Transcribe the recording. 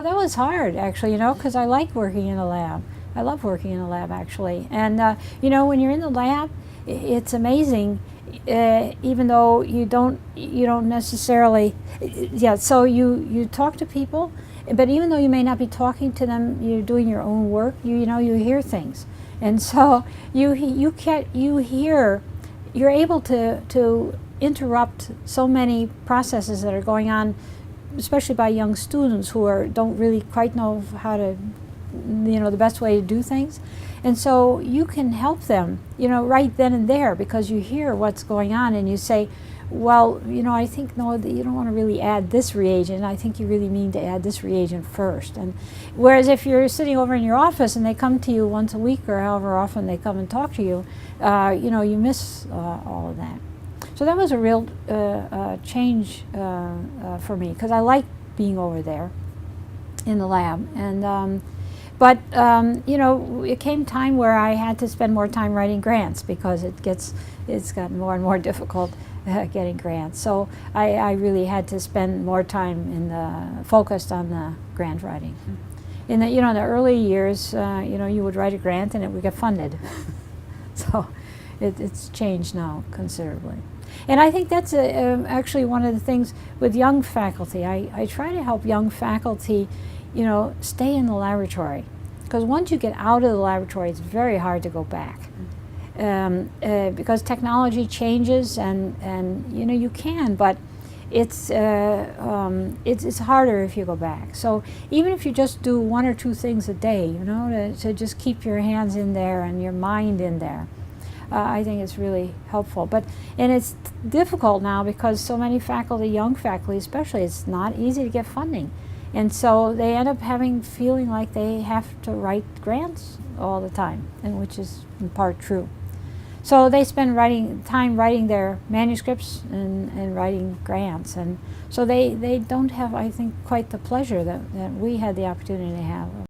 Well, that was hard, actually, because I like working in a lab. I love working in a lab, actually. And, when you're in the lab, it's amazing, even though you don't necessarily, yeah, so you talk to people, but even though you may not be talking to them, you're doing your own work, you hear things. And so you're able to interrupt so many processes that are going on, especially by young students who don't really quite know how to, the best way to do things. And so you can help them, right then and there, because you hear what's going on and you say, well, I think, no, you don't want to really add this reagent. I think you really mean to add this reagent first. And whereas if you're sitting over in your office and they come to you once a week or however often they come and talk to you, you miss all of that. So that was a real change for me, because I like being over there in the lab. And but it came time where I had to spend more time writing grants, because it's gotten more and more difficult getting grants. So I really had to spend more time focused on the grant writing. In the the early years, you would write a grant and it would get funded. So it's changed now considerably. And I think that's actually one of the things with young faculty. I try to help young faculty, stay in the laboratory, because once you get out of the laboratory, it's very hard to go back. Because technology changes, and you can, but it's harder if you go back. So even if you just do 1 or 2 things a day, to just keep your hands in there and your mind in there, I think it's really helpful. And it's difficult now because so many faculty, young faculty especially, it's not easy to get funding. And so they end up feeling like they have to write grants all the time, and which is in part true. So they spend time writing their manuscripts and writing grants. And so they don't have, I think, quite the pleasure that we had the opportunity to have.